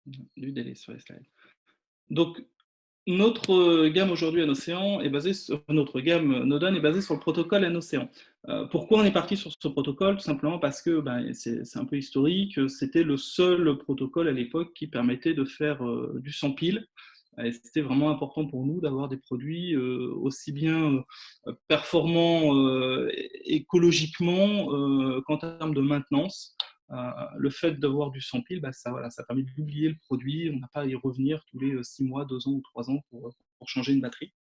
du délai sur les slides. Donc, notre gamme aujourd'hui NOcean est basée sur notre gamme Nodon est basée sur le protocole NOcean. Pourquoi on est parti sur ce protocole? Tout simplement parce que c'est un peu historique. C'était le seul protocole à l'époque qui permettait de faire du sans pile. Et c'était vraiment important pour nous d'avoir des produits aussi bien performants écologiquement qu'en termes de maintenance. Le fait d'avoir du sans pile, ça, voilà, ça permet d'oublier le produit, on n'a pas à y revenir tous les 6 mois, 2 ans ou 3 ans pour changer une batterie.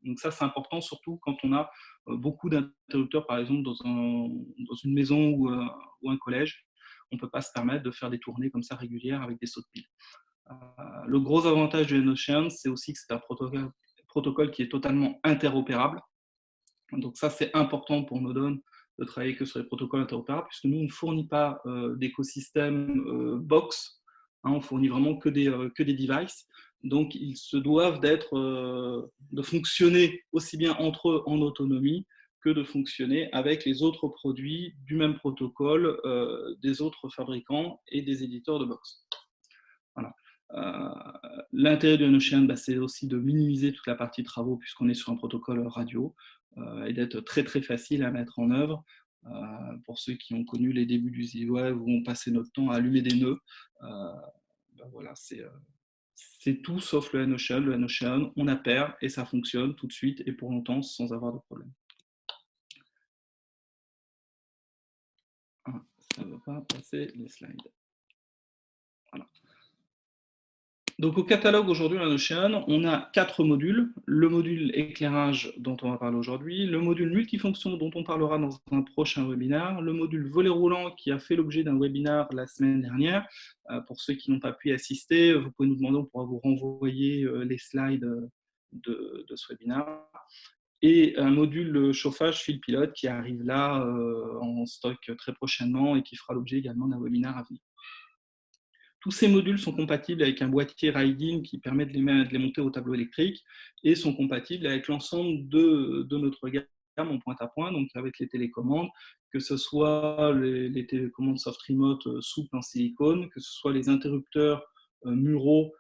Donc ça, c'est important, surtout quand on a beaucoup d'interrupteurs, par exemple, dans une maison ou un collège. On ne peut pas se permettre de faire des tournées comme ça régulières avec des sauts de pile. Le gros avantage du N-Ocean, c'est aussi que c'est un protocole qui est totalement interopérable. Donc ça, c'est important pour Nodon de travailler que sur les protocoles interopérables, puisque nous, on ne fournit pas d'écosystème box, hein, on fournit vraiment que des devices. Donc, ils se doivent de fonctionner aussi bien entre eux en autonomie que de fonctionner avec les autres produits du même protocole des autres fabricants et des éditeurs de box. Voilà. L'intérêt de Notion, c'est aussi de minimiser toute la partie travaux puisqu'on est sur un protocole radio et d'être très très facile à mettre en œuvre. Pour ceux qui ont connu les débuts du Z-Wave où on passait notre temps à allumer des nœuds, voilà, c'est tout sauf le Notion. Le Notion, on appaire et ça fonctionne tout de suite et pour longtemps sans avoir de problème. Ah, ça ne veut pas passer les slides. Voilà. Donc au catalogue aujourd'hui en Notion, on a 4 modules. Le module éclairage dont on va parler aujourd'hui, le module multifonction dont on parlera dans un prochain webinaire, le module volet roulant qui a fait l'objet d'un webinaire la semaine dernière. Pour ceux qui n'ont pas pu y assister, vous pouvez nous demander, on pourra vous renvoyer les slides de ce webinaire. Et un module chauffage fil pilote qui arrive là en stock très prochainement et qui fera l'objet également d'un webinaire à venir. Tous ces modules sont compatibles avec un boîtier Raidin qui permet de les monter au tableau électrique et sont compatibles avec l'ensemble de notre gamme en point-à-point, donc avec les télécommandes, que ce soit les télécommandes soft remote souples en silicone, que ce soit les interrupteurs muraux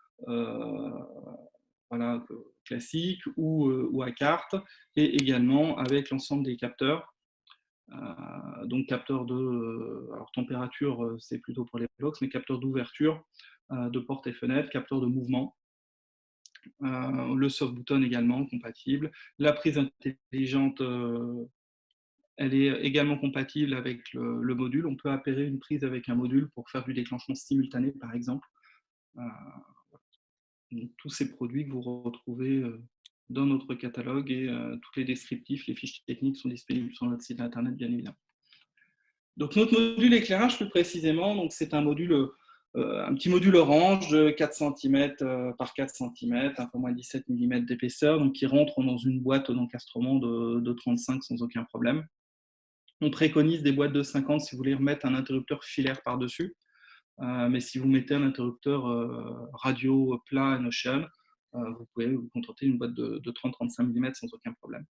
voilà, classiques ou à carte, et également avec l'ensemble des capteurs. Donc capteur alors température, c'est plutôt pour les box, mais capteur d'ouverture de portes et fenêtres, capteur de mouvement, le soft button également compatible. La prise intelligente, elle est également compatible avec le module. On peut appairer une prise avec un module pour faire du déclenchement simultané, par exemple. Donc, tous ces produits que vous retrouvez dans notre catalogue et tous les descriptifs, les fiches techniques sont disponibles sur notre site internet, bien évidemment. Donc notre module éclairage plus précisément, donc c'est un petit module orange de 4 cm par 4 cm, un peu moins de 17 mm d'épaisseur, donc qui rentre dans une boîte d'encastrement de 35 sans aucun problème. On préconise des boîtes de 50 si vous voulez remettre un interrupteur filaire par-dessus, mais si vous mettez un interrupteur radio plat Notion, vous pouvez vous contenter d'une boîte de 30-35 mm sans aucun problème.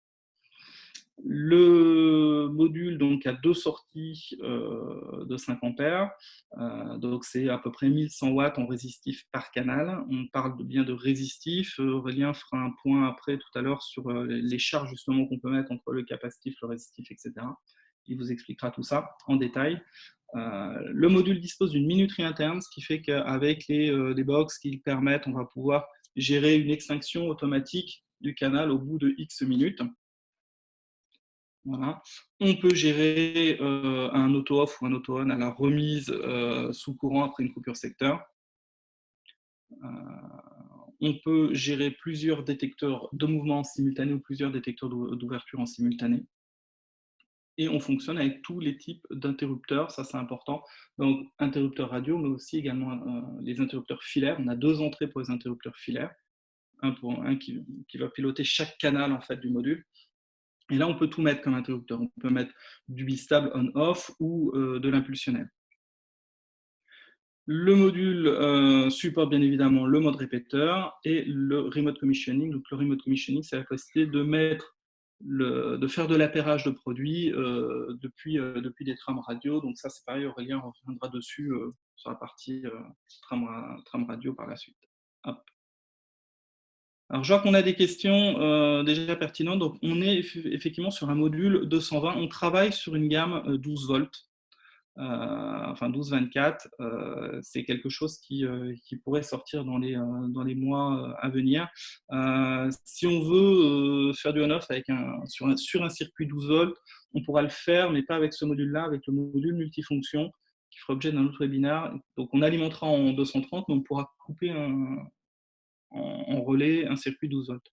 Le module donc, a 2 sorties de 5 ampères, donc c'est à peu près 1100 watts en résistif par canal. On parle bien de résistif. Aurélien fera un point après tout à l'heure sur les charges justement qu'on peut mettre entre le capacitif, le résistif, etc. Il vous expliquera tout ça en détail. Le module dispose d'une minuterie interne, ce qui fait qu'avec les box qui permettent, on va pouvoir gérer une extinction automatique du canal au bout de X minutes. Voilà. On peut gérer un auto-off ou un auto-on à la remise sous courant après une coupure secteur. On peut gérer plusieurs détecteurs de mouvement en simultané ou plusieurs détecteurs d'ouverture en simultané. Et on fonctionne avec tous les types d'interrupteurs, ça c'est important. Donc interrupteurs radio, mais aussi également les interrupteurs filaires. On a 2 entrées pour les interrupteurs filaires. Un qui va piloter chaque canal en fait, du module. Et là, on peut tout mettre comme interrupteur. On peut mettre du bistable on-off ou de l'impulsionnel. Le module supporte bien évidemment le mode répéteur et le remote commissioning. Donc, le remote commissioning, c'est la possibilité de mettre de faire de l'appairage de produits depuis des trams radio. Donc ça, c'est pareil, Aurélien reviendra dessus sur la partie tram radio par la suite. Hop. Alors, je vois qu'on a des questions déjà pertinentes. Donc, on est effectivement sur un module 220. On travaille sur une gamme 12 volts, enfin 12-24. C'est quelque chose qui pourrait sortir dans les mois à venir. Si on veut faire du on-off sur un circuit 12 volts, on pourra le faire, mais pas avec ce module-là, avec le module multifonction qui fera objet d'un autre webinaire. Donc, on alimentera en 230, mais on pourra couper en relais un circuit 12 volts.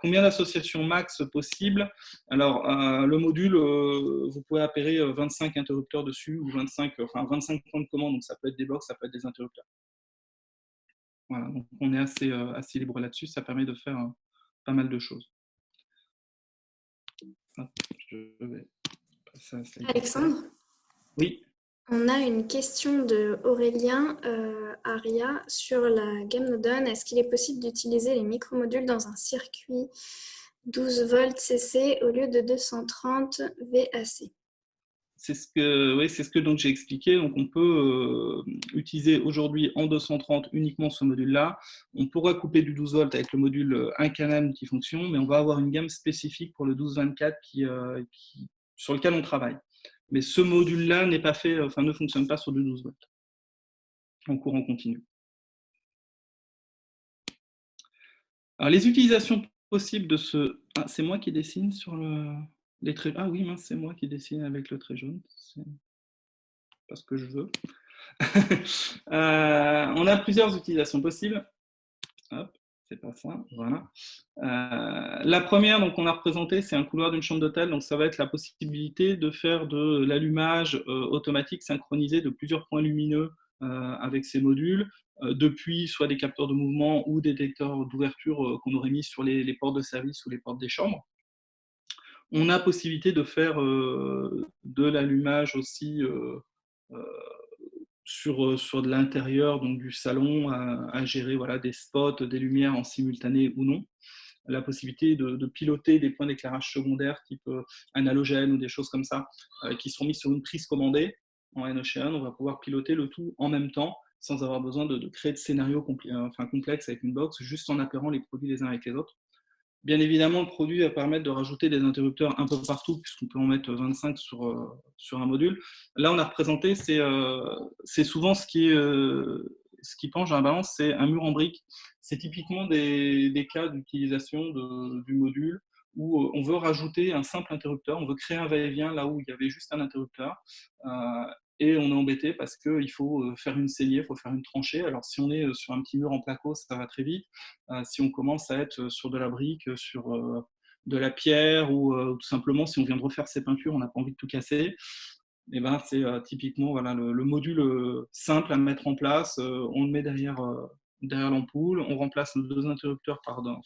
Combien d'associations max possibles? Alors, le module, vous pouvez appairer 25 interrupteurs dessus, ou 25 points de commande, donc ça peut être des box, ça peut être des interrupteurs. Voilà, donc on est assez libre là-dessus, ça permet de faire pas mal de choses. Je vais passer à slide. Alexandre? Oui. On a une question de Aurélien Aria sur la gamme Nodon. Est-ce qu'il est possible d'utiliser les micromodules dans un circuit 12 volts CC au lieu de 230 VAC? C'est ce que donc j'ai expliqué. Donc on peut utiliser aujourd'hui en 230 uniquement ce module-là. On pourra couper du 12 volts avec le module 1 canal multifonction, mais on va avoir une gamme spécifique pour le 12-24 sur lequel on travaille. Mais ce module-là n'est pas fait, ne fonctionne pas sur du 12 volts en courant continu. Alors les utilisations possibles de ce... Ah, c'est moi qui dessine sur les traits... Ah oui, mince, c'est moi qui dessine avec le trait jaune. C'est pas ce que je veux. On a plusieurs utilisations possibles. Hop, c'est pas ça, voilà. La première, donc, on a représenté, c'est un couloir d'une chambre d'hôtel. Donc, ça va être la possibilité de faire de l'allumage automatique synchronisé de plusieurs points lumineux avec ces modules, depuis soit des capteurs de mouvement ou des détecteurs d'ouverture qu'on aurait mis sur les portes de service ou les portes des chambres. On a possibilité de faire de l'allumage aussi sur de l'intérieur donc du salon à gérer voilà, des spots, des lumières en simultané ou non. La possibilité de piloter des points d'éclairage secondaires type un halogène ou des choses comme ça qui sont mis sur une prise commandée en NOCN. On va pouvoir piloter le tout en même temps sans avoir besoin de créer de scénarios complexes avec une box, juste en appairant les produits les uns avec les autres. Bien évidemment, le produit va permettre de rajouter des interrupteurs un peu partout, puisqu'on peut en mettre 25 sur un module. Là, on a représenté, c'est souvent ce qui penche dans la balance, c'est un mur en briques. C'est typiquement des cas d'utilisation du module où on veut rajouter un simple interrupteur, on veut créer un va-et-vient là où il y avait juste un interrupteur. Et on est embêté parce qu'il faut faire une saignée, il faut faire une tranchée. Alors si on est sur un petit mur en placo, ça va très vite. Si on commence à être sur de la brique, sur de la pierre, ou tout simplement si on vient de refaire ses peintures, on n'a pas envie de tout casser, et ben, c'est typiquement voilà, le module simple à mettre en place. On le met derrière l'ampoule, on remplace nos deux interrupteurs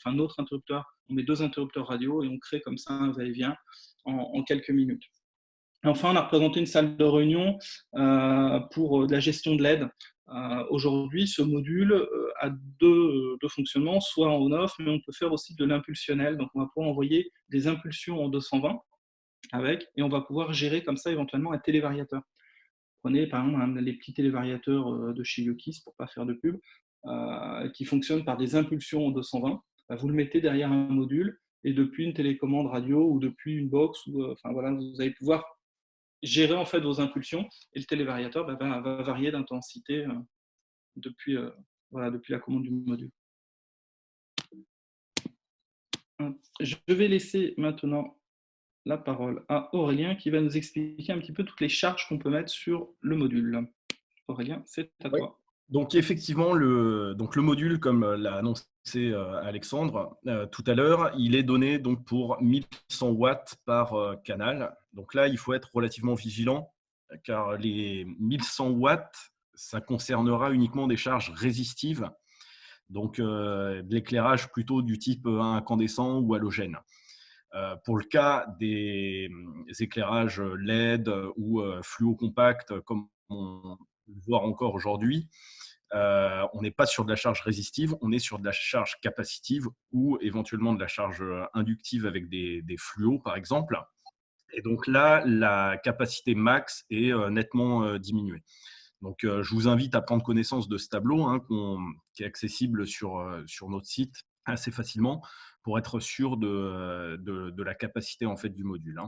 notre interrupteur, on met deux interrupteurs radio et on crée comme ça un va-et-vient en quelques minutes. Enfin, on a représenté une salle de réunion pour de la gestion de l'aide. Aujourd'hui, ce module a deux fonctionnements, soit en on-off, mais on peut faire aussi de l'impulsionnel. Donc, on va pouvoir envoyer des impulsions en 220 avec, et on va pouvoir gérer comme ça éventuellement un télévariateur. Prenez par exemple les petits télévariateurs de chez Yokis, pour ne pas faire de pub, qui fonctionnent par des impulsions en 220. Vous le mettez derrière un module, et depuis une télécommande radio ou depuis une box, voilà, vous allez pouvoir gérer en fait vos impulsions, et le télévariateur va varier d'intensité depuis la commande du module. Je vais laisser maintenant la parole à Aurélien qui va nous expliquer un petit peu toutes les charges qu'on peut mettre sur le module. Aurélien, c'est à toi. Donc effectivement, le module, comme l'a annoncé Alexandre tout à l'heure, il est donné donc pour 1100 watts par canal. Donc là, il faut être relativement vigilant car les 1100 watts, ça concernera uniquement des charges résistives, donc de l'éclairage plutôt du type incandescent ou halogène. Pour le cas des éclairages LED ou fluo compact, comme on peut le voir encore aujourd'hui, on n'est pas sur de la charge résistive, on est sur de la charge capacitive ou éventuellement de la charge inductive avec des fluos, par exemple. Et donc là, la capacité max est nettement diminuée. Donc, je vous invite à prendre connaissance de ce tableau qui est accessible sur notre site assez facilement pour être sûr de la capacité en fait, du module.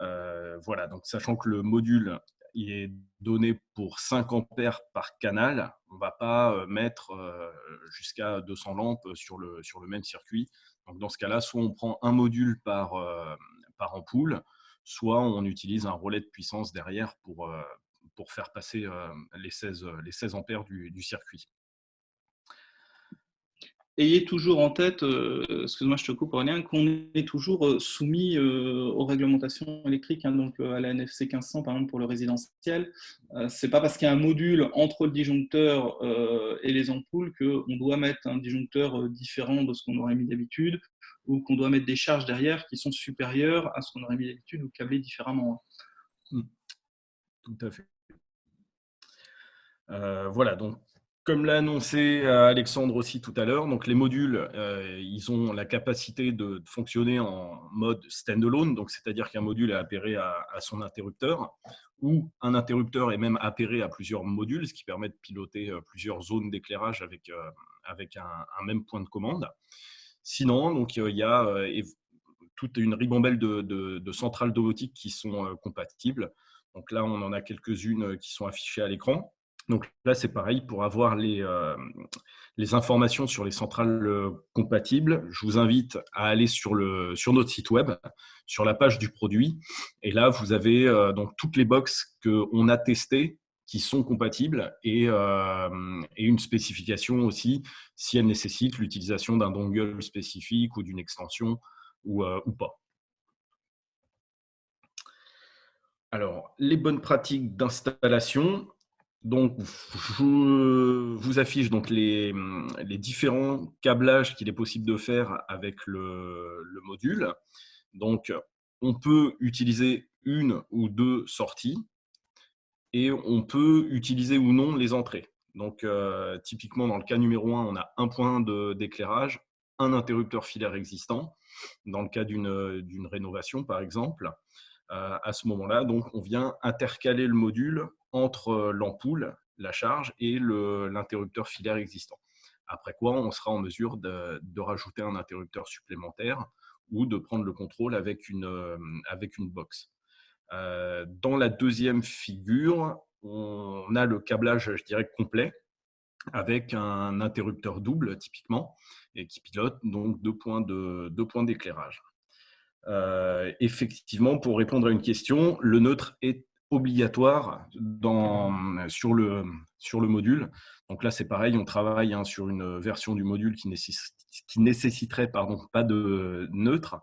Voilà, donc sachant que le module il est donné pour 5 ampères par canal, on ne va pas mettre jusqu'à 200 lampes sur le même circuit. Donc, dans ce cas-là, soit on prend un module par ampoule, soit on utilise un relais de puissance derrière pour faire passer les 16 ampères du circuit. Ayez toujours en tête, excuse-moi, je te coupe Aurélien, qu'on est toujours soumis aux réglementations électriques, donc à la NFC 1500 par exemple pour le résidentiel. C'est pas parce qu'il y a un module entre le disjoncteur et les ampoules qu'on doit mettre un disjoncteur différent de ce qu'on aurait mis d'habitude, ou qu'on doit mettre des charges derrière qui sont supérieures à ce qu'on aurait mis d'habitude ou câblées différemment. Tout à fait. Voilà, donc comme l'a annoncé Alexandre aussi tout à l'heure, donc les modules, ils ont la capacité de fonctionner en mode standalone, donc c'est-à-dire qu'un module est appairé à son interrupteur, ou un interrupteur est même appairé à plusieurs modules, ce qui permet de piloter plusieurs zones d'éclairage avec un même point de commande. Sinon, donc il y a toute une ribambelle de centrales domotiques qui sont compatibles. Donc là, on en a quelques-unes qui sont affichées à l'écran. Donc là, c'est pareil, pour avoir les informations sur les centrales compatibles, je vous invite à aller sur notre site web, sur la page du produit. Et là, vous avez donc toutes les box qu'on a testées qui sont compatibles et une spécification aussi si elle nécessite l'utilisation d'un dongle spécifique ou d'une extension ou pas. Alors, les bonnes pratiques d'installation. Donc, je vous affiche donc les différents câblages qu'il est possible de faire avec le module. Donc, on peut utiliser une ou deux sorties et on peut utiliser ou non les entrées. Donc, typiquement, dans le cas numéro 1, on a un point d'éclairage, un interrupteur filaire existant, dans le cas d'une rénovation, par exemple. À ce moment-là, donc, on vient intercaler le module entre l'ampoule, la charge et l'interrupteur filaire existant. Après quoi, on sera en mesure de rajouter un interrupteur supplémentaire ou de prendre le contrôle avec une box. Dans la deuxième figure, on a le câblage, je dirais, complet avec un interrupteur double, typiquement, et qui pilote donc deux points d'éclairage. Effectivement, pour répondre à une question, le neutre est obligatoire sur le module. Donc là, c'est pareil, on travaille sur une version du module qui nécessiterait pas de neutre.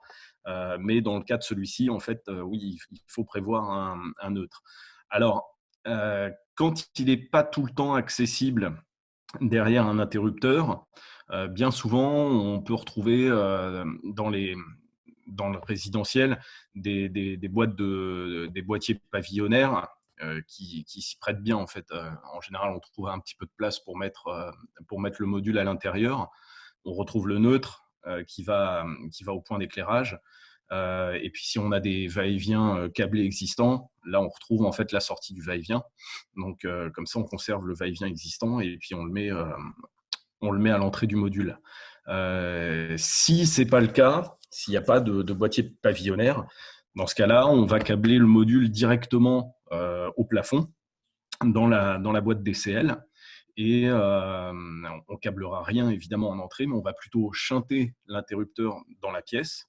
Mais dans le cas de celui-ci, en fait, oui, il faut prévoir un neutre. Alors, quand il n'est pas tout le temps accessible derrière un interrupteur, bien souvent, on peut retrouver dans le résidentiel des boîtiers pavillonnaires qui s'y prêtent bien. En fait, en général, on trouve un petit peu de place pour mettre le module à l'intérieur. On retrouve le neutre qui va au point d'éclairage. Et puis, si on a des va-et-vient câblés existants, là, on retrouve en fait la sortie du va-et-vient. Donc, comme ça, on conserve le va-et-vient existant et puis on le met à l'entrée du module. Si ce n'est pas le cas, s'il n'y a pas de boîtier pavillonnaire, dans ce cas-là, on va câbler le module directement au plafond dans la boîte DCL. Et on ne câblera rien évidemment en entrée, mais on va plutôt shunter l'interrupteur dans la pièce,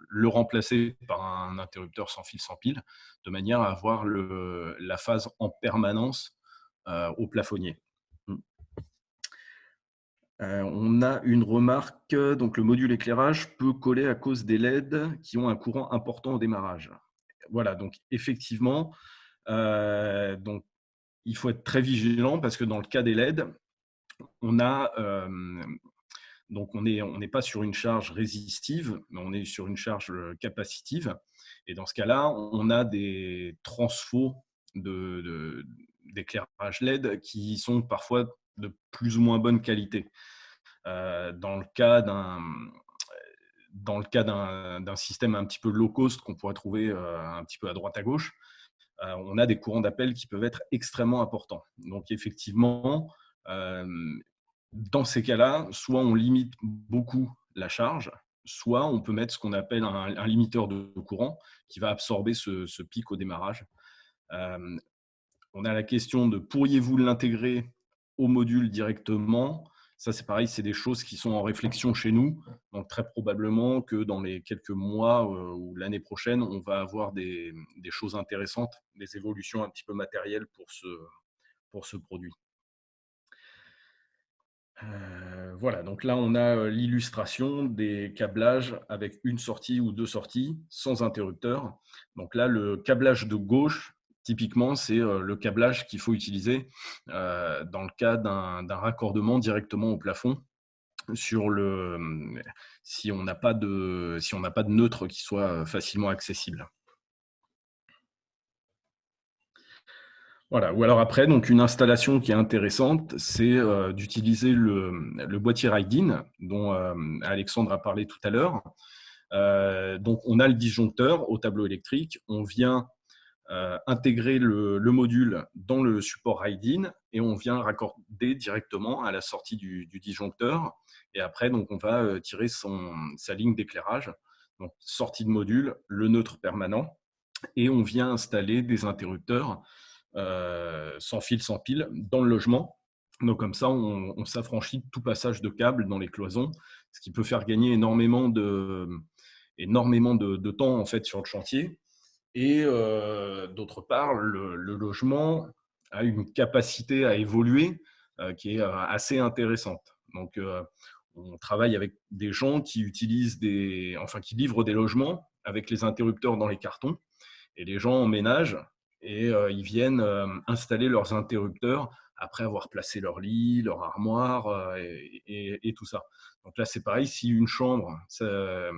le remplacer par un interrupteur sans fil, sans pile, de manière à avoir la phase en permanence au plafonnier. On a une remarque, donc le module éclairage peut coller à cause des LED qui ont un courant important au démarrage. Voilà, donc effectivement, donc, il faut être très vigilant parce que dans le cas des LED, on n'est pas sur une charge résistive, mais on est sur une charge capacitive. Et dans ce cas-là, on a des transfos d'éclairage LED qui sont parfois de plus ou moins bonne qualité. Dans le cas d'un système un petit peu low cost qu'on pourrait trouver un petit peu à droite à gauche, on a des courants d'appel qui peuvent être extrêmement importants. Donc effectivement, dans ces cas-là, soit on limite beaucoup la charge, soit on peut mettre ce qu'on appelle un limiteur de courant qui va absorber ce pic au démarrage. On a la question de pourriez-vous l'intégrer au module directement? Ça, c'est pareil, c'est des choses qui sont en réflexion chez nous. Donc, très probablement que dans les quelques mois ou l'année prochaine, on va avoir des choses intéressantes, des évolutions un petit peu matérielles pour ce produit. Voilà, donc là, on a l'illustration des câblages avec une sortie ou deux sorties sans interrupteur. Donc là, le câblage de gauche, typiquement, c'est le câblage qu'il faut utiliser dans le cas d'un raccordement directement au plafond si on n'a pas de neutre qui soit facilement accessible. Voilà. Ou alors après, donc une installation qui est intéressante, c'est d'utiliser le boîtier Ride-In dont Alexandre a parlé tout à l'heure. Donc on a le disjoncteur au tableau électrique, on vient intégrer le module dans le support Ride-In et on vient raccorder directement à la sortie du disjoncteur. Et après, donc, on va tirer sa ligne d'éclairage. Donc, sortie de module, le neutre permanent, et on vient installer des interrupteurs sans fil, sans pile dans le logement. Donc, comme ça, on s'affranchit de tout passage de câbles dans les cloisons, ce qui peut faire gagner énormément de temps en fait, sur le chantier. Et d'autre part, le logement a une capacité à évoluer qui est assez intéressante. Donc, on travaille avec des gens qui qui livrent des logements avec les interrupteurs dans les cartons. Et les gens emménagent et ils viennent installer leurs interrupteurs après avoir placé leur lit, leur armoire et tout ça. Donc là, c'est pareil, si une chambre se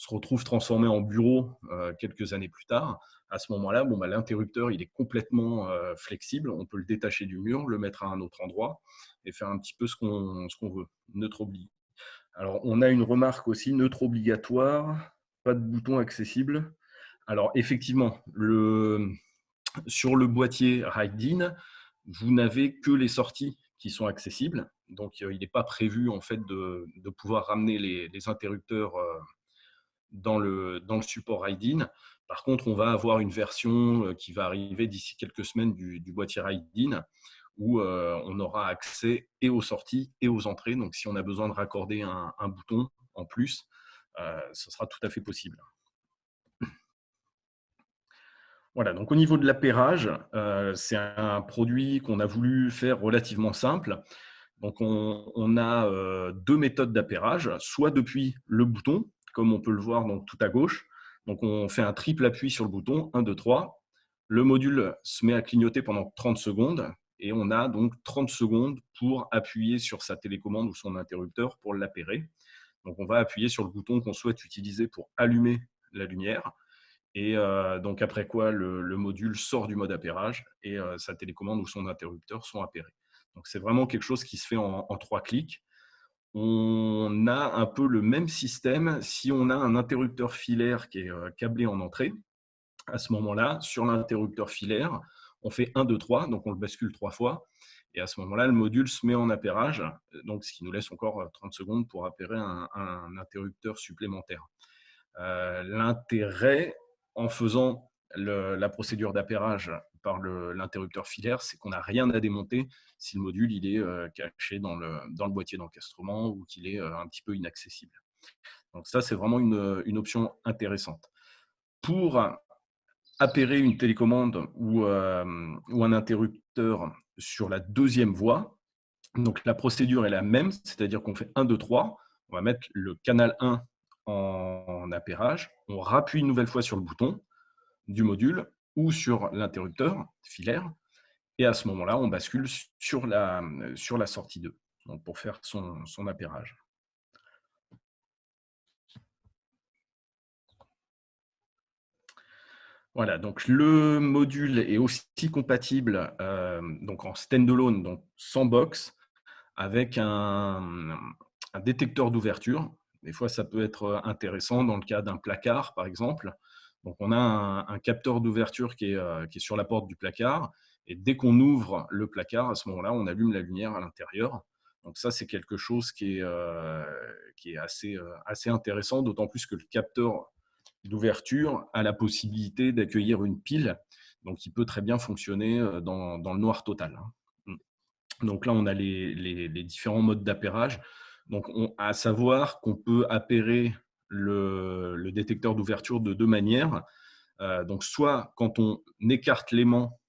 retrouve transformée en bureau quelques années plus tard, à ce moment-là, l'interrupteur il est complètement flexible. On peut le détacher du mur, le mettre à un autre endroit et faire un petit peu ce qu'on veut. Neutre obligatoire. Alors, on a une remarque aussi, neutre obligatoire, pas de bouton accessible. Alors, effectivement, sur le boîtier Ride-In, vous n'avez que les sorties qui sont accessibles. Donc, il n'est pas prévu en fait, de pouvoir ramener les interrupteurs dans le support Ride-In. Par contre, on va avoir une version qui va arriver d'ici quelques semaines du boîtier Ride-In où on aura accès et aux sorties et aux entrées. Donc, si on a besoin de raccorder un bouton en plus, ce sera tout à fait possible. Voilà, donc au niveau de l'appairage, c'est un produit qu'on a voulu faire relativement simple. Donc, on a deux méthodes d'appairage, soit depuis le bouton, comme on peut le voir donc, tout à gauche. Donc, on fait un triple appui sur le bouton, 1, 2, 3. Le module se met à clignoter pendant 30 secondes et on a donc 30 secondes pour appuyer sur sa télécommande ou son interrupteur pour l'appairer. Donc, on va appuyer sur le bouton qu'on souhaite utiliser pour allumer la lumière. Et donc, après quoi, le module sort du mode appairage et sa télécommande ou son interrupteur sont appairés. Donc, c'est vraiment quelque chose qui se fait en 3 clics. On a un peu le même système si on a un interrupteur filaire qui est câblé en entrée. À ce moment-là, sur l'interrupteur filaire, on fait 1, 2, 3, donc on le bascule 3 fois. Et à ce moment-là, le module se met en appairage, donc ce qui nous laisse encore 30 secondes pour appairer un interrupteur supplémentaire. L'intérêt en faisant la procédure d'appairage par l'interrupteur filaire, c'est qu'on n'a rien à démonter si le module il est caché dans le boîtier d'encastrement ou qu'il est un petit peu inaccessible. Donc ça, c'est vraiment une option intéressante. Pour appairer une télécommande ou un interrupteur sur la deuxième voie, donc la procédure est la même, c'est-à-dire qu'on fait 1, 2, 3, on va mettre le canal 1 en appairage, on rappuie une nouvelle fois sur le bouton du module ou sur l'interrupteur filaire, et à ce moment-là, on bascule sur la sortie 2 donc pour faire son appairage. Voilà, donc le module est aussi compatible donc en standalone, donc sans box, avec un détecteur d'ouverture. Des fois, ça peut être intéressant dans le cas d'un placard, par exemple. Donc, on a un capteur d'ouverture qui est sur la porte du placard. Et dès qu'on ouvre le placard, à ce moment-là, on allume la lumière à l'intérieur. Donc ça, c'est quelque chose qui est assez intéressant, d'autant plus que le capteur d'ouverture a la possibilité d'accueillir une pile. Donc, il peut très bien fonctionner dans le noir total. Donc là, on a les différents modes d'appairage. Donc, à savoir qu'on peut appairer le détecteur d'ouverture de deux manières. Donc, soit quand on écarte l'aimant,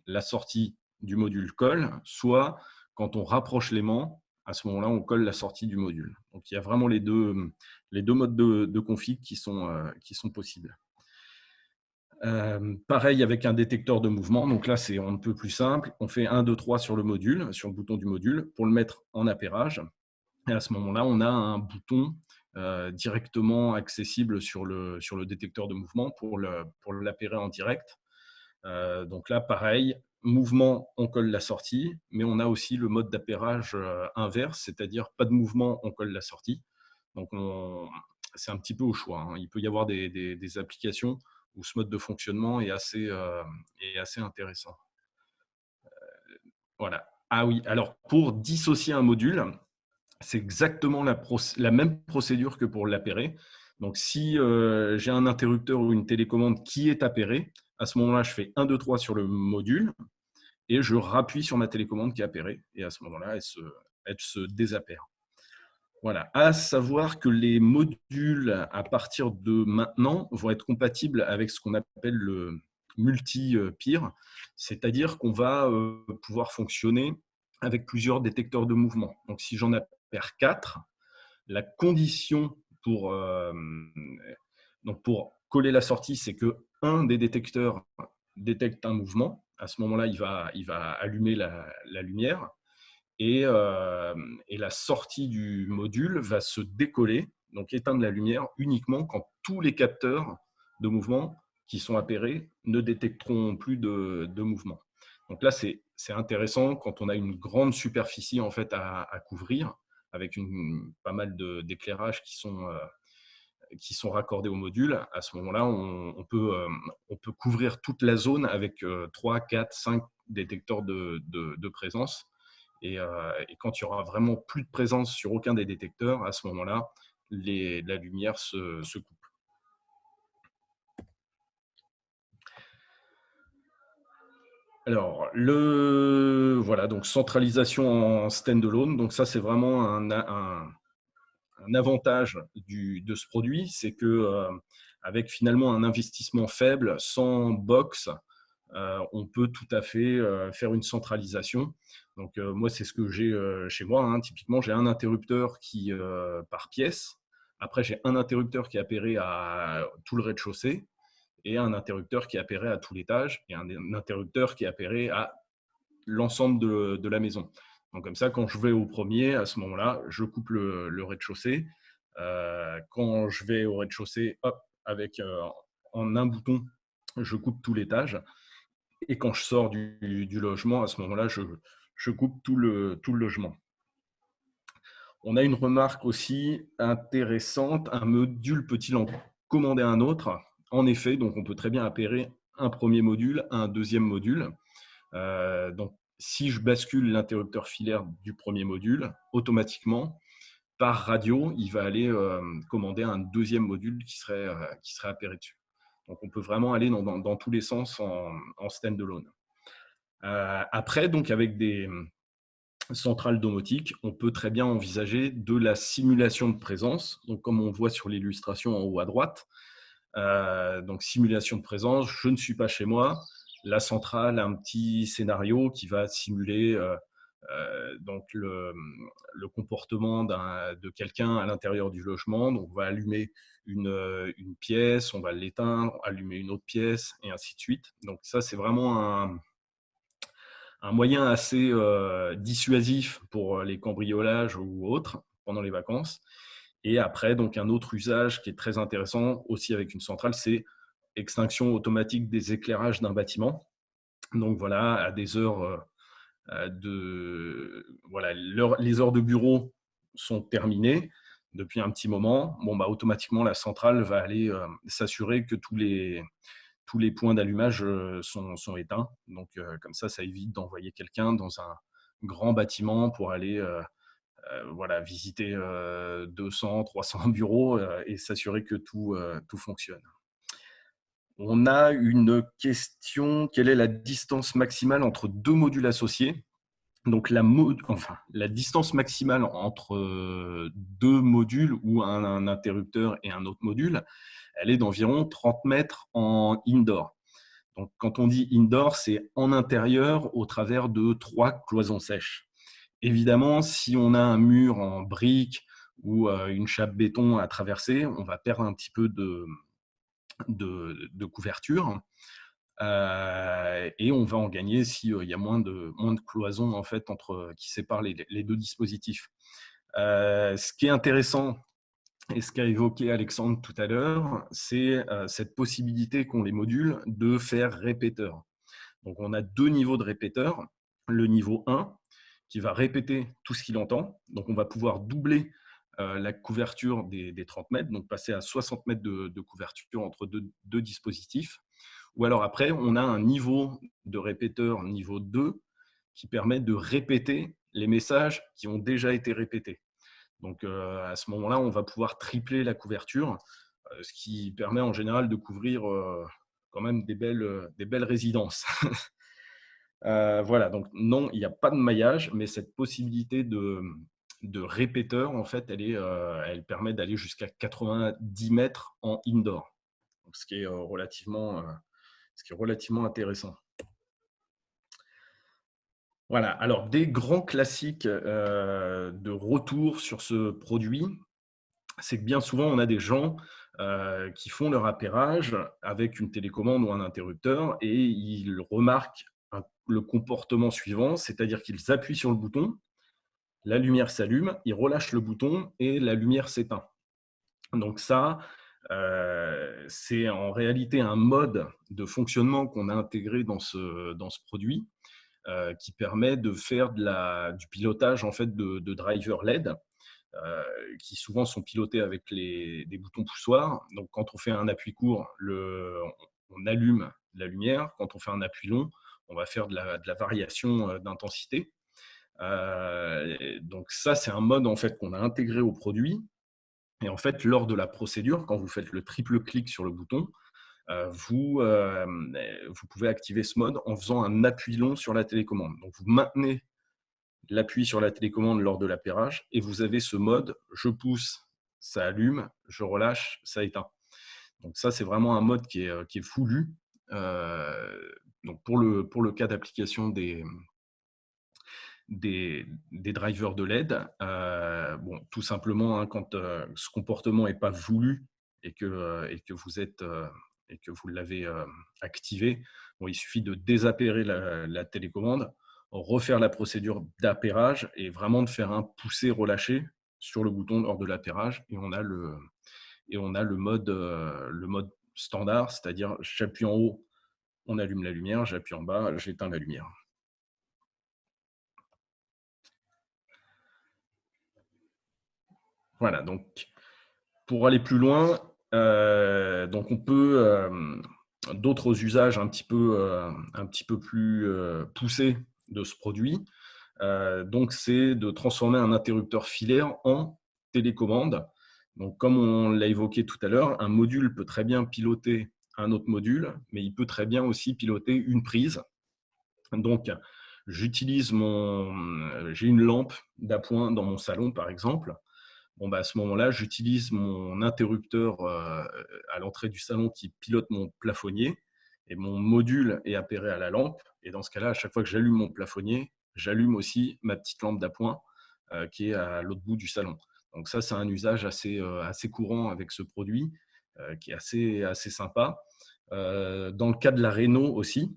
la sortie du module colle, soit quand on rapproche l'aimant, à ce moment-là, on colle la sortie du module. Donc, il y a vraiment les deux modes de config qui sont possibles. Pareil avec un détecteur de mouvement. Donc là, c'est un peu plus simple. On fait 1, 2, 3 sur le module, sur le bouton du module, pour le mettre en appairage. Et à ce moment-là, on a un bouton directement accessible sur le détecteur de mouvement pour l'appairer en direct. Donc là, pareil, mouvement, on colle la sortie, mais on a aussi le mode d'appairage inverse, c'est-à-dire pas de mouvement, on colle la sortie. Donc c'est un petit peu au choix. Il peut y avoir des applications où ce mode de fonctionnement est assez intéressant. Voilà. Ah oui, alors pour dissocier un module, c'est exactement la même procédure que pour l'appairer. Donc, si j'ai un interrupteur ou une télécommande qui est appairé, à ce moment-là, je fais 1, 2, 3 sur le module et je rappuie sur ma télécommande qui est appairée. Et à ce moment-là, elle se désappaire. Voilà. À savoir que les modules, à partir de maintenant, vont être compatibles avec ce qu'on appelle le multi-peer, c'est-à-dire qu'on va pouvoir fonctionner avec plusieurs détecteurs de mouvement. Donc, si j'en appaire 4, la condition pour coller la sortie, c'est qu'un des détecteurs détecte un mouvement. À ce moment-là, il va allumer la lumière. Et la sortie du module va se décoller, donc éteindre la lumière uniquement quand tous les capteurs de mouvement qui sont appairés ne détecteront plus de mouvement. Donc là, c'est intéressant quand on a une grande superficie en fait à couvrir avec pas mal d'éclairages qui sont raccordés au module. À ce moment-là, on peut couvrir toute la zone avec 3, 4, 5 détecteurs de présence. Et quand il y aura vraiment plus de présence sur aucun des détecteurs, à ce moment-là, la lumière se coupe. Alors, voilà, donc centralisation en standalone. Donc ça, c'est vraiment un avantage de ce produit, c'est que avec finalement un investissement faible, sans box, on peut tout à fait faire une centralisation. Donc, moi, c'est ce que j'ai chez moi. Typiquement, j'ai un interrupteur par pièce. Après, j'ai un interrupteur qui est appairé à tout le rez-de-chaussée et un interrupteur qui est appairé à tout l'étage et un interrupteur qui est appairé à l'ensemble de la maison. Donc, comme ça, quand je vais au premier, à ce moment-là, je coupe le rez-de-chaussée. Quand je vais au rez-de-chaussée, hop, en un bouton, je coupe tout l'étage. Et quand je sors du logement, à ce moment-là, je coupe tout le logement. On a une remarque aussi intéressante. Un module peut-il en commander un autre? En effet, donc on peut très bien appairer un premier module à un deuxième module. Donc, si je bascule l'interrupteur filaire du premier module, automatiquement, par radio, il va aller commander un deuxième module qui serait appairé dessus. Donc, on peut vraiment aller dans tous les sens en standalone. Après, donc avec des centrales domotiques, on peut très bien envisager de la simulation de présence. Donc, comme on voit sur l'illustration en haut à droite, donc simulation de présence, je ne suis pas chez moi. La centrale a un petit scénario qui va simuler donc le comportement de quelqu'un à l'intérieur du logement. Donc, on va allumer une pièce, on va l'éteindre, allumer une autre pièce, et ainsi de suite. Donc, ça, c'est vraiment un moyen assez dissuasif pour les cambriolages ou autres pendant les vacances. Et après, donc un autre usage qui est très intéressant aussi avec une centrale, c'est extinction automatique des éclairages d'un bâtiment. Donc voilà, à des heures voilà, les heures de bureau sont terminées depuis un petit moment, bon, bah, automatiquement, la centrale va aller s'assurer que tous les points d'allumage sont éteints. Donc, comme ça évite d'envoyer quelqu'un dans un grand bâtiment pour aller voilà, visiter 200, 300 bureaux et s'assurer que tout fonctionne. On a une question, quelle est la distance maximale entre deux modules associés? Donc, la distance maximale entre deux modules ou un interrupteur et un autre module, elle est d'environ 30 mètres en indoor. Donc, quand on dit indoor, c'est en intérieur au travers de 3 cloisons sèches. Évidemment, si on a un mur en briques ou une chape béton à traverser, on va perdre un petit peu de couverture. Et on va en gagner s'il y a moins de cloisons en fait, qui séparent les deux dispositifs. Ce qui est intéressant, et ce qu'a évoqué Alexandre tout à l'heure, c'est cette possibilité qu'ont les modules de faire répéteur. Donc, on a 2 niveaux de répéteur. Le niveau 1, qui va répéter tout ce qu'il entend. Donc, on va pouvoir doubler la couverture des 30 mètres, donc passer à 60 mètres de couverture entre deux dispositifs. Ou alors après, on a un niveau de répéteur niveau 2 qui permet de répéter les messages qui ont déjà été répétés. Donc, à ce moment-là, on va pouvoir tripler la couverture, ce qui permet en général de couvrir quand même des belles résidences. Voilà, donc non, il n'y a pas de maillage, mais cette possibilité de répéteur, en fait, elle permet d'aller jusqu'à 90 mètres en indoor, donc ce qui est relativement intéressant. Voilà, alors des grands classiques de retour sur ce produit, c'est que bien souvent, on a des gens qui font leur appairage avec une télécommande ou un interrupteur et ils remarquent le comportement suivant, c'est-à-dire qu'ils appuient sur le bouton, la lumière s'allume, ils relâchent le bouton et la lumière s'éteint. Donc ça, c'est en réalité un mode de fonctionnement qu'on a intégré dans ce produit qui permet de faire du pilotage en fait, de drivers LED. Qui souvent sont pilotés avec des boutons poussoirs. Donc, quand on fait un appui court, on allume la lumière. Quand on fait un appui long, on va faire de la variation d'intensité. Donc, ça, c'est un mode en fait, qu'on a intégré au produit. Et en fait, lors de la procédure, quand vous faites le triple clic sur le bouton, vous pouvez activer ce mode en faisant un appui long sur la télécommande. Donc, vous maintenez l'appui sur la télécommande lors de l'appairage et vous avez ce mode, je pousse, ça allume, je relâche, ça éteint. Donc ça, c'est vraiment un mode qui est voulu. Donc pour le cas d'application des drivers de LED, bon, tout simplement, hein, quand ce comportement n'est pas voulu et que vous l'avez activé, bon, il suffit de désappairer la télécommande, refaire la procédure d'appairage et vraiment de faire un pousser-relâcher sur le bouton lors de l'appairage et on a le mode standard, c'est-à-dire j'appuie en haut, on allume la lumière, j'appuie en bas, j'éteins la lumière. Voilà, donc pour aller plus loin, donc on peut d'autres usages un petit peu plus poussés de ce produit. Donc, c'est de transformer un interrupteur filaire en télécommande. Donc, comme on l'a évoqué tout à l'heure, un module peut très bien piloter un autre module, mais il peut très bien aussi piloter une prise. Donc, j'ai une lampe d'appoint dans mon salon, par exemple. Bon, bah, à ce moment-là, j'utilise mon interrupteur à l'entrée du salon qui pilote mon plafonnier et mon module est appairé à la lampe. Et dans ce cas-là, à chaque fois que j'allume mon plafonnier, j'allume aussi ma petite lampe d'appoint qui est à l'autre bout du salon. Donc ça, c'est un usage assez courant avec ce produit qui est assez sympa. Dans le cas de la réno aussi,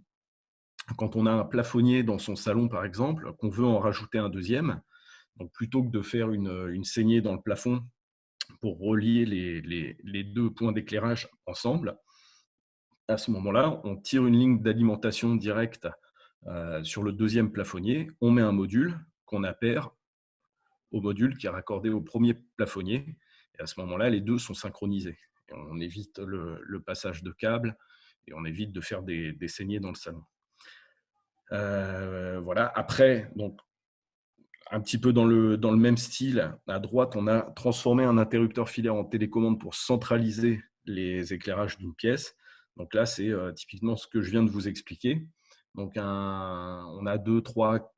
quand on a un plafonnier dans son salon, par exemple, qu'on veut en rajouter un deuxième, donc plutôt que de faire une saignée dans le plafond pour relier les deux points d'éclairage ensemble, à ce moment-là, on tire une ligne d'alimentation directe sur le deuxième plafonnier, on met un module qu'on appare au module qui est raccordé au premier plafonnier. Et à ce moment-là, les deux sont synchronisés. Et on évite le passage de câbles et on évite de faire des saignées dans le salon. Voilà. Après, donc, un petit peu dans le même style, à droite, on a transformé un interrupteur filaire en télécommande pour centraliser les éclairages d'une pièce. Donc là, c'est typiquement ce que je viens de vous expliquer. Donc, on a 2, 3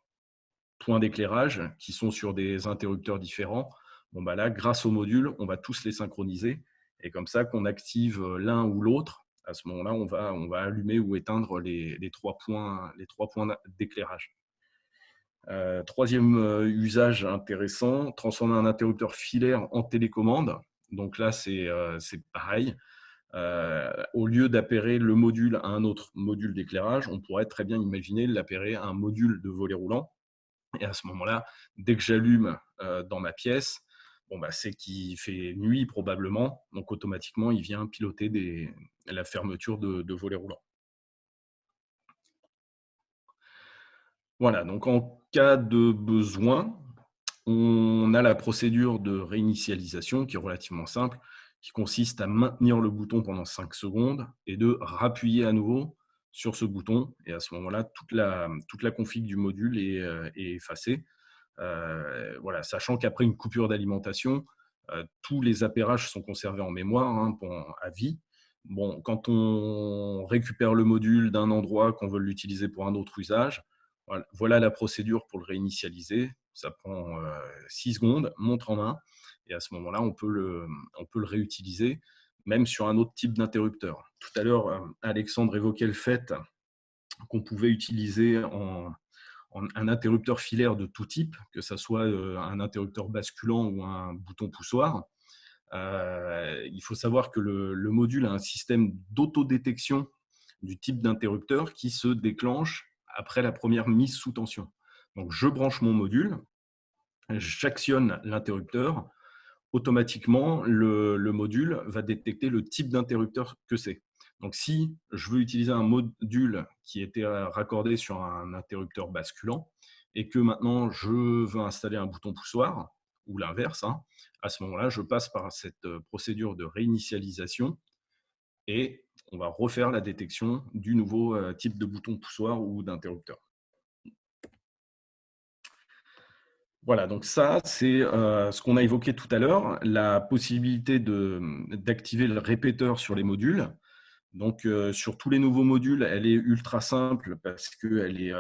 points d'éclairage qui sont sur des interrupteurs différents. Bon, bah là, grâce au module, on va tous les synchroniser. Et comme ça, qu'on active l'un ou l'autre, à ce moment-là, on va allumer ou éteindre les 3 points d'éclairage. Troisième usage intéressant, transformer un interrupteur filaire en télécommande. Donc là, c'est pareil. Au lieu d'appairer le module à un autre module d'éclairage, on pourrait très bien imaginer l'appairer à un module de volet roulant. Et à ce moment-là, dès que j'allume dans ma pièce, bon, bah, c'est qu'il fait nuit probablement. Donc automatiquement, il vient piloter la fermeture de volets roulants. Voilà, donc en cas de besoin, on a la procédure de réinitialisation qui est relativement simple, qui consiste à maintenir le bouton pendant 5 secondes et de rappuyer à nouveau sur ce bouton. Et à ce moment-là, toute la config du module est effacée. Voilà, sachant qu'après une coupure d'alimentation, tous les appairages sont conservés en mémoire à vie. Bon, quand on récupère le module d'un endroit qu'on veut l'utiliser pour un autre usage, voilà la procédure pour le réinitialiser. Ça prend 6 secondes, montre en main, et à ce moment-là, on peut le réutiliser, même sur un autre type d'interrupteur. Tout à l'heure, Alexandre évoquait le fait qu'on pouvait utiliser un interrupteur filaire de tout type, que ce soit un interrupteur basculant ou un bouton poussoir. Il faut savoir que le module a un système d'autodétection du type d'interrupteur qui se déclenche après la première mise sous tension. Donc, je branche mon module, j'actionne l'interrupteur, automatiquement, le module va détecter le type d'interrupteur que c'est. Donc, si je veux utiliser un module qui était raccordé sur un interrupteur basculant et que maintenant je veux installer un bouton poussoir, ou l'inverse, à ce moment-là, je passe par cette procédure de réinitialisation et on va refaire la détection du nouveau type de bouton poussoir ou d'interrupteur. Voilà, donc ça, c'est ce qu'on a évoqué tout à l'heure, la possibilité d'activer le répéteur sur les modules. Donc, sur tous les nouveaux modules, elle est ultra simple parce qu'elle est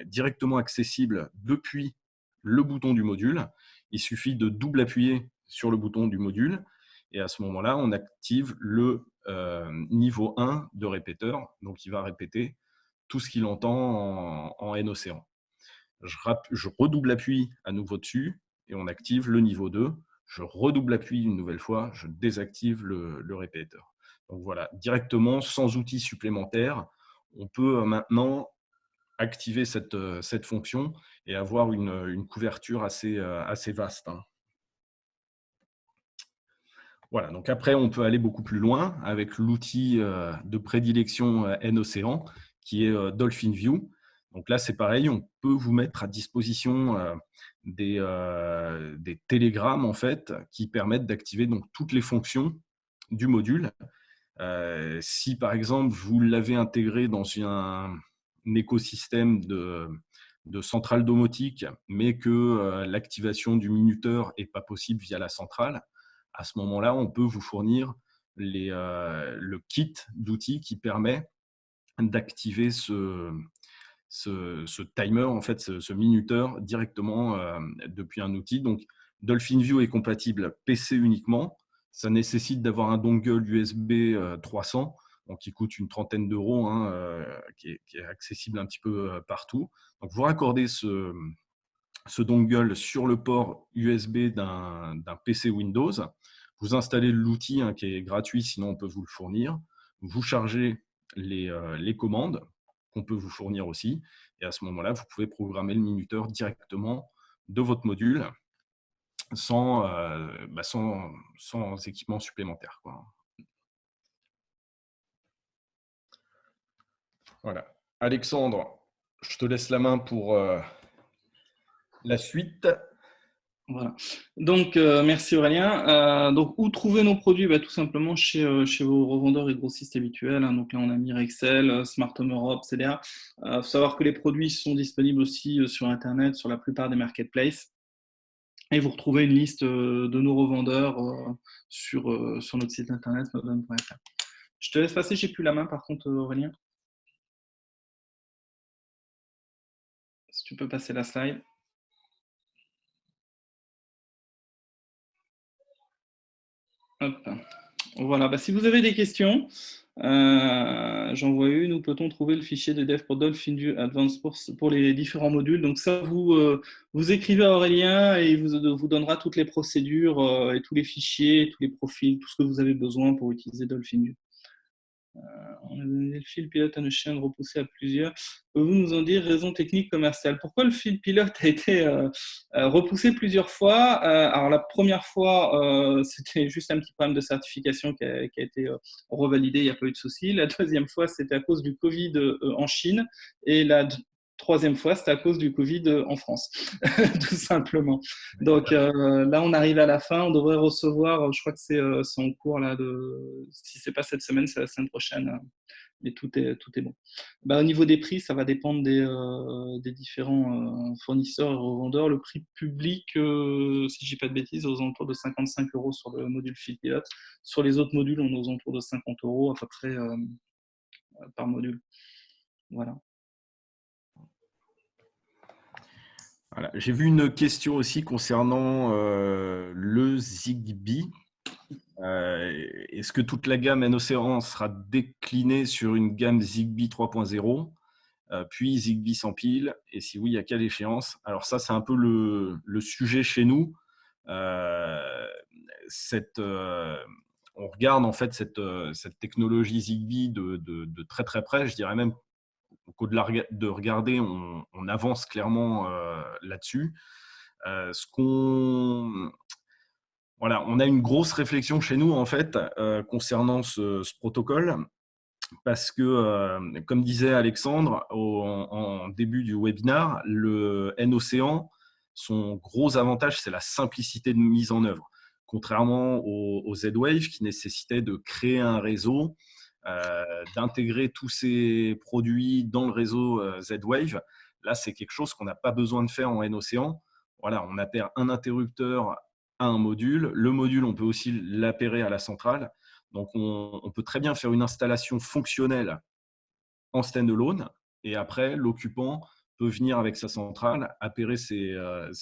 directement accessible depuis le bouton du module. Il suffit de double appuyer sur le bouton du module et à ce moment-là, on active le niveau 1 de répéteur. Donc, il va répéter tout ce qu'il entend en N-Océan. Je redouble appui à nouveau dessus et on active le niveau 2. Je redouble appui une nouvelle fois, je désactive le répéteur. Donc voilà, directement, sans outils supplémentaires, on peut maintenant activer cette fonction et avoir une couverture assez vaste. Voilà, donc après, on peut aller beaucoup plus loin avec l'outil de prédilection N-Océan qui est Dolphin View. Donc là, c'est pareil, on peut vous mettre à disposition des télégrammes en fait, qui permettent d'activer donc toutes les fonctions du module. Si par exemple, vous l'avez intégré dans un écosystème de centrale domotique, mais que l'activation du minuteur n'est pas possible via la centrale, à ce moment-là, on peut vous fournir le kit d'outils qui permet d'activer ce timer, en fait, ce minuteur directement depuis un outil. Donc, Dolphin View est compatible PC uniquement. Ça nécessite d'avoir un dongle USB 300, donc qui coûte une trentaine d'euros, qui est accessible un petit peu partout. Donc, vous raccordez ce dongle sur le port USB d'un PC Windows. Vous installez l'outil qui est gratuit, sinon on peut vous le fournir. Vous chargez les commandes qu'on peut vous fournir aussi. Et à ce moment-là, vous pouvez programmer le minuteur directement de votre module sans équipement supplémentaire, quoi. Voilà. Alexandre, je te laisse la main pour la suite. Voilà. Donc, merci Aurélien. Donc, où trouver nos produits? Tout simplement chez vos revendeurs et grossistes habituels, hein. Donc là, on a mis Rexel, Smart Home Europe, CDA. Il faut savoir que les produits sont disponibles aussi sur Internet, sur la plupart des marketplaces. Et vous retrouvez une liste de nos revendeurs sur notre site internet, modon.fr. Je te laisse passer, j'ai plus la main par contre, Aurélien. Si tu peux passer la slide. Hop. Voilà, si vous avez des questions, j'en vois une. Où peut-on trouver le fichier de dev pour Dolphin View Advanced pour les différents modules? Donc ça, vous écrivez à Aurélien et il vous donnera toutes les procédures et tous les fichiers, tous les profils, tout ce que vous avez besoin pour utiliser Dolphin View. On a donné le fil pilote à nos chiens de repousser à plusieurs. Pouvez-vous nous en dire raison technique commerciale? Pourquoi le fil pilote a été repoussé plusieurs fois? Alors la première fois, c'était juste un petit problème de certification qui a été revalidé, il n'y a pas eu de souci. La deuxième fois, c'était à cause du Covid en Chine. Et la troisième fois, c'était à cause du Covid en France, tout simplement. Donc là, on arrive à la fin. On devrait recevoir, je crois que c'est en cours, là, si ce n'est pas cette semaine, c'est la semaine prochaine. Mais tout est bon. Au niveau des prix, ça va dépendre des différents fournisseurs et revendeurs. Le prix public, si je ne dis pas de bêtises, aux alentours de 55 € sur le module fil pilote. Sur les autres modules, on est aux alentours de 50 € à peu près par module. Voilà. Voilà. J'ai vu une question aussi concernant le Zigbee. Est-ce que toute la gamme N-Océan sera déclinée sur une gamme Zigbee 3.0, puis Zigbee sans pile? Et si oui, à quelle échéance? Alors ça, c'est un peu le sujet chez nous. On regarde en fait cette technologie Zigbee de très très près, je dirais même qu'au-delà de regarder, on avance clairement là-dessus. Voilà, on a une grosse réflexion chez nous en fait concernant ce protocole, parce que, comme disait Alexandre en début du webinaire, le N-Océan, son gros avantage, c'est la simplicité de mise en œuvre. Contrairement au Z-Wave qui nécessitait de créer un réseau, d'intégrer tous ces produits dans le réseau Z-Wave, là, c'est quelque chose qu'on n'a pas besoin de faire en N-Océan. Voilà, on appelle un interrupteur à un module. Le module, on peut aussi l'appairer à la centrale. Donc, on peut très bien faire une installation fonctionnelle en standalone et après, l'occupant peut venir avec sa centrale, appairer ses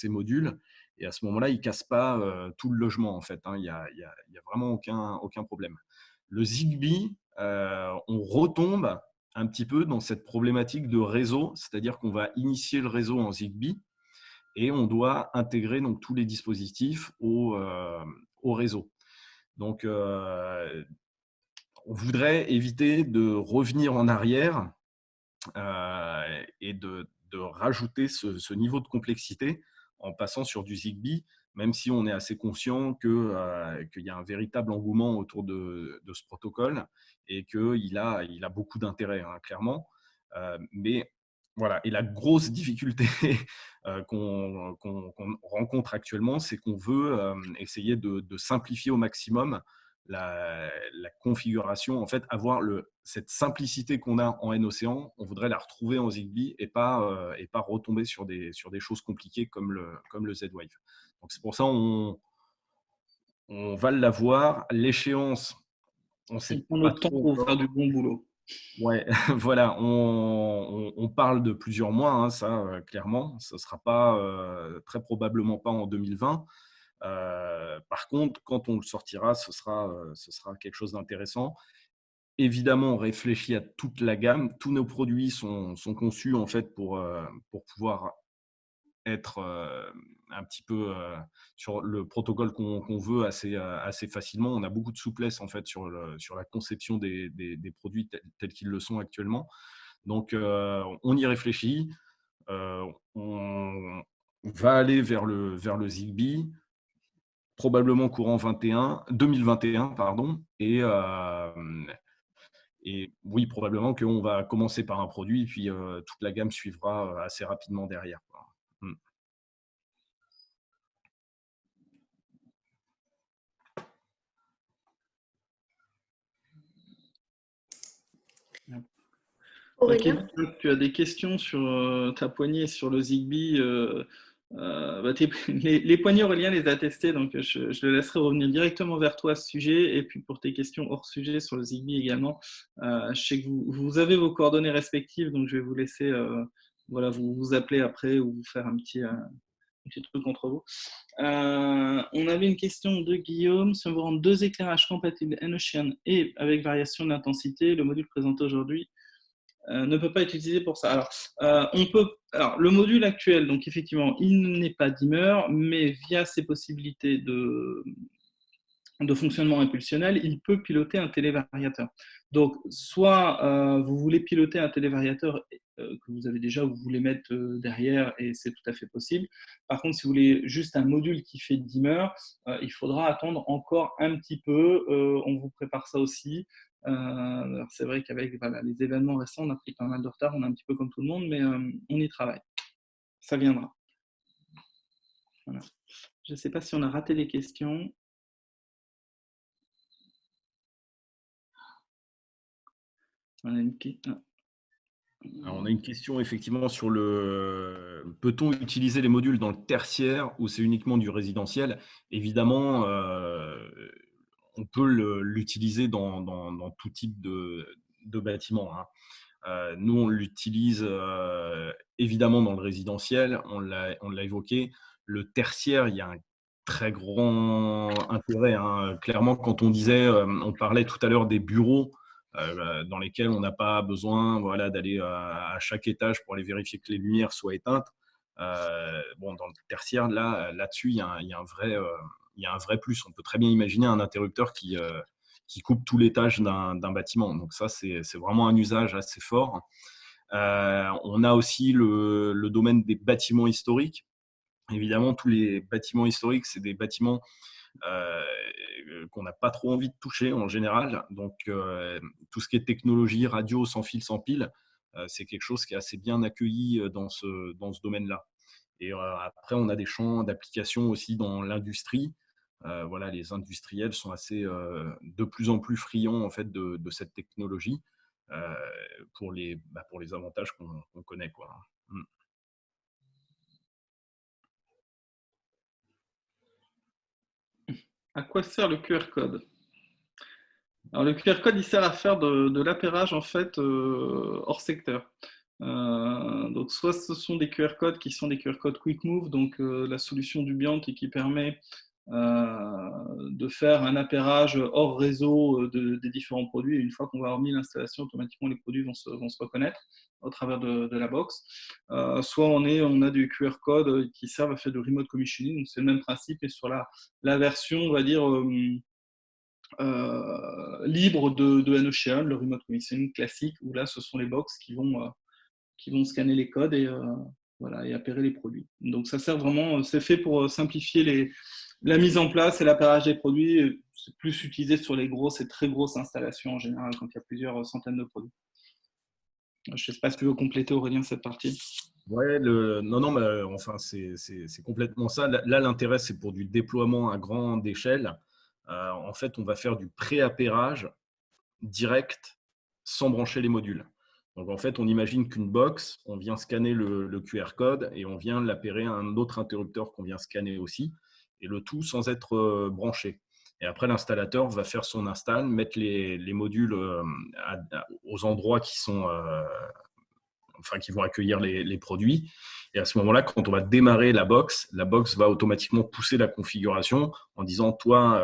modules et à ce moment-là, il ne casse pas tout le logement en fait. Il n'y a vraiment aucun problème. Le Zigbee, on retombe un petit peu dans cette problématique de réseau, c'est-à-dire qu'on va initier le réseau en Zigbee et on doit intégrer donc tous les dispositifs au réseau. Donc, on voudrait éviter de revenir en arrière et de rajouter ce niveau de complexité en passant sur du Zigbee, même si on est assez conscient qu'il y a un véritable engouement autour de ce protocole et qu'il a beaucoup d'intérêt, hein, clairement. Mais voilà, et la grosse difficulté qu'on rencontre actuellement, c'est qu'on veut essayer de simplifier au maximum la configuration, en fait, avoir cette simplicité qu'on a en N-Océan, on voudrait la retrouver en Zigbee et pas retomber sur des choses compliquées comme le Z-Wave. Donc c'est pour ça on va l'avoir. L'échéance, on sait On prend pas notre temps trop pour faire encore. du bon boulot. Ouais, voilà, on parle de plusieurs mois, hein, ça, clairement. Ce ne sera pas, très probablement pas en 2020. Par contre, quand on le sortira, ce sera quelque chose d'intéressant. Évidemment, on réfléchit à toute la gamme. Tous nos produits sont conçus en fait pour pouvoir être un petit peu sur le protocole qu'on veut assez facilement. On a beaucoup de souplesse en fait sur la conception des produits tels qu'ils le sont actuellement. Donc, on y réfléchit. On va aller vers le Zigbee, probablement courant 2021, pardon, Et oui, probablement qu'on va commencer par un produit, puis toute la gamme suivra assez rapidement derrière, quoi. Mmh. Aurélien? Tu as des questions sur ta poignée et sur le Zigbee. Les poignées, Aurélien les a testées, donc je le laisserai revenir directement vers toi à ce sujet. Et puis pour tes questions hors sujet sur le Zigbee également, je sais que vous avez vos coordonnées respectives, donc je vais vous laisser voilà, vous appeler après ou vous faire un petit truc entre vous. On avait une question de Guillaume. Si on vous rend deux éclairages compatibles N-Ocean et avec variation de l'intensité, le module présenté aujourd'hui ne peut pas être utilisé pour ça. Alors, le module actuel, donc effectivement, il n'est pas dimmer, mais via ses possibilités de fonctionnement impulsionnel, il peut piloter un télévariateur. Donc, soit vous voulez piloter un télévariateur que vous avez déjà, ou vous voulez mettre derrière, et c'est tout à fait possible. Par contre, si vous voulez juste un module qui fait dimmer, il faudra attendre encore un petit peu. On vous prépare ça aussi. C'est vrai qu'avec les événements récents, on a pris pas mal de retard, on est un petit peu comme tout le monde, mais on y travaille. Ça viendra. Voilà. Je ne sais pas si on a raté les questions. On a une question. Alors, on a une question effectivement sur peut-on utiliser les modules dans le tertiaire ou c'est uniquement du résidentiel? Évidemment, on peut l'utiliser dans tout type de bâtiment, hein. Nous, on l'utilise évidemment dans le résidentiel, on l'a évoqué. Le tertiaire, il y a un très grand intérêt, hein. Clairement, quand on disait, on parlait tout à l'heure des bureaux dans lesquels on n'a pas besoin, voilà, d'aller à chaque étage pour aller vérifier que les lumières soient éteintes. Bon, dans le tertiaire, là-dessus, il y a un vrai plus. On peut très bien imaginer un interrupteur qui coupe tout l'étage d'un bâtiment. Donc ça, c'est vraiment un usage assez fort. On a aussi le domaine des bâtiments historiques. Évidemment, tous les bâtiments historiques, c'est des bâtiments euh, qu'on n'a pas trop envie de toucher en général. Donc, tout ce qui est technologie, radio, sans fil, sans pile, c'est quelque chose qui est assez bien accueilli dans ce domaine-là. Et après, on a des champs d'application aussi dans l'industrie. Voilà, les industriels sont de plus en plus friands en fait de cette technologie euh, pour les avantages qu'on connaît, quoi. Mm. À quoi sert le QR code? Alors, le QR code, il sert à faire de l'appairage en fait hors secteur. Donc, soit ce sont des QR codes qui sont des QR codes Quick Move, donc la solution d'Ubiant et qui permet de faire un appairage hors réseau des différents produits. Et une fois qu'on va avoir mis l'installation, automatiquement les produits vont se reconnaître au travers de la box. Soit on a du QR code qui servent à faire du remote commissioning, donc c'est le même principe, et sur la version, on va dire, libre de N-Ocean, le remote commissioning classique, où là, ce sont les box qui vont scanner les codes et, voilà, et appairer les produits. Donc ça sert vraiment, c'est fait pour simplifier la mise en place et l'appairage des produits. C'est plus utilisé sur les grosses et très grosses installations en général, quand il y a plusieurs centaines de produits. Je ne sais pas si tu veux compléter, Aurélien, cette partie. Ouais, non, non, mais enfin, c'est complètement ça. Là, l'intérêt, c'est pour du déploiement à grande échelle. En fait, on va faire du pré-appairage direct sans brancher les modules. Donc, en fait, on imagine qu'une box, on vient scanner le QR code et on vient l'appairer à un autre interrupteur qu'on vient scanner aussi, et le tout sans être branché. Et après, l'installateur va faire son install, mettre les modules aux endroits qui vont accueillir les produits. Et à ce moment-là, quand on va démarrer la box va automatiquement pousser la configuration en disant, toi,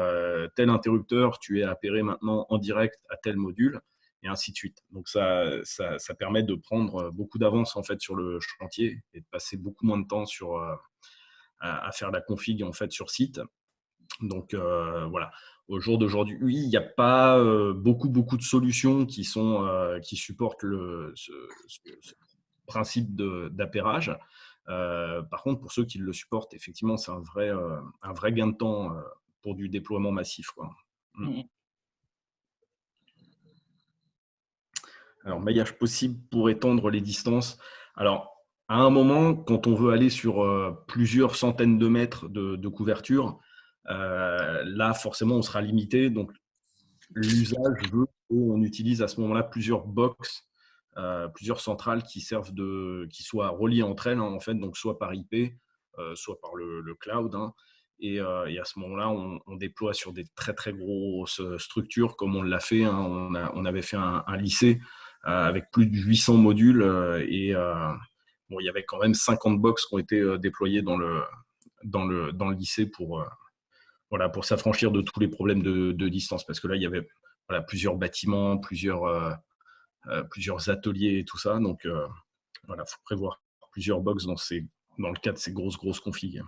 tel interrupteur, tu es appairé maintenant en direct à tel module, et ainsi de suite. Donc ça permet de prendre beaucoup d'avance en fait sur le chantier et de passer beaucoup moins de temps à faire la config en fait sur site. Donc voilà. Au jour d'aujourd'hui, oui, il n'y a pas beaucoup de solutions qui supportent ce principe d'appairage. Par contre, pour ceux qui le supportent, effectivement, c'est un vrai gain de temps pour du déploiement massif, quoi. Mm. Alors, maillage possible pour étendre les distances. Alors, à un moment, quand on veut aller sur plusieurs centaines de mètres de couverture, là, forcément, on sera limité. Donc, l'usage veut qu'on utilise à ce moment-là plusieurs box, plusieurs centrales qui soient reliées entre elles, hein, en fait, donc soit par IP, soit par le cloud, hein. Et à ce moment-là, on déploie sur des très très grosses structures, comme on l'a fait, hein. On avait fait un lycée avec plus de 800 modules bon, il y avait quand même 50 box qui ont été déployées dans le lycée pour s'affranchir de tous les problèmes de distance. Parce que là, il y avait plusieurs bâtiments, plusieurs ateliers et tout ça. Donc, il faut prévoir plusieurs box dans le cas de ces grosses configs.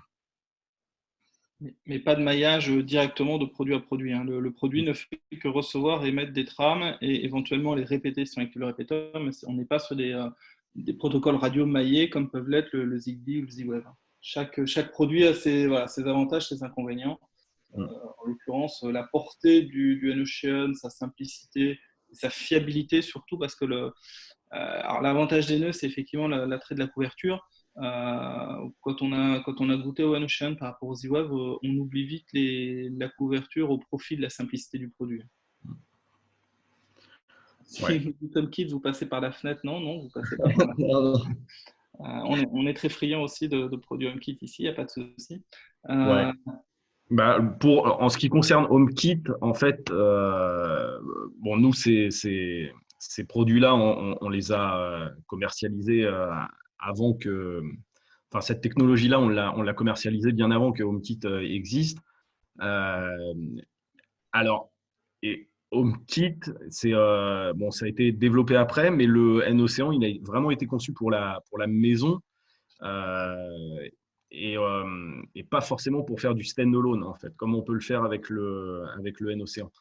Mais pas de maillage directement de produit à produit, hein. Le produit ne fait que recevoir et émettre des trames et éventuellement les répéter si on active le répéteur, mais on n'est pas sur des protocoles radio maillés comme peuvent l'être le Zigbee ou le Z-Wave. Chaque produit a ses avantages, ses inconvénients. En l'occurrence, la portée du N-Ocean, sa simplicité, sa fiabilité surtout, parce que alors l'avantage des nœuds, c'est effectivement l'attrait de la couverture. Quand on a goûté au N-Ocean par rapport au Z-Wave, on oublie vite la couverture au profit de la simplicité du produit. Si vous, comme Kid, vous passez par la fenêtre, non, vous passez pas par la fenêtre. On est très friand aussi de produits HomeKit ici, il n'y a pas de souci. Ouais. En ce qui concerne HomeKit, en fait, bon, nous, ces produits-là, on les a commercialisés avant que. Enfin, cette technologie-là, on l'a commercialisée bien avant que HomeKit existe. Alors, et HomeKit, bon, ça a été développé après, mais le N-Océan, il a vraiment été conçu pour la maison. Et pas forcément pour faire du standalone, en fait, comme on peut le faire avec le N-Océan.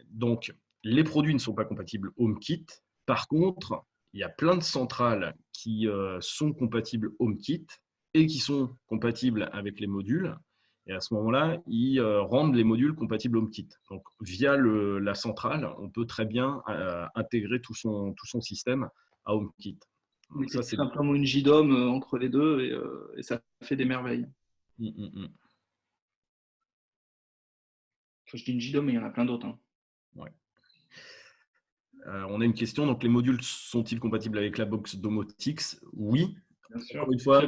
Donc, les produits ne sont pas compatibles HomeKit. Par contre, il y a plein de centrales qui sont compatibles HomeKit et qui sont compatibles avec les modules. Et à ce moment-là, ils rendent les modules compatibles HomeKit. Donc, via la centrale, on peut très bien intégrer tout son système à HomeKit. Vous mettez tout simplement une JDOM entre les deux et ça fait des merveilles. Je dis une JDOM, mais il y en a plein d'autres, hein. Ouais. On a une question. Donc, les modules sont-ils compatibles avec la box Domotix? Oui. Bien sûr. Encore une fois,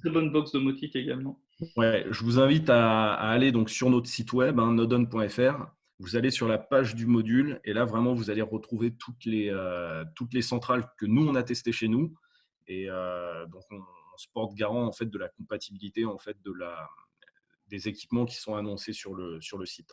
très bonne box domotique également. Ouais, je vous invite à aller donc sur notre site web, hein, nodon.fr. Vous allez sur la page du module et là, vraiment, vous allez retrouver toutes les centrales que nous, on a testées chez nous. Et donc, on se porte garant en fait, de la compatibilité en fait, des équipements qui sont annoncés sur le site.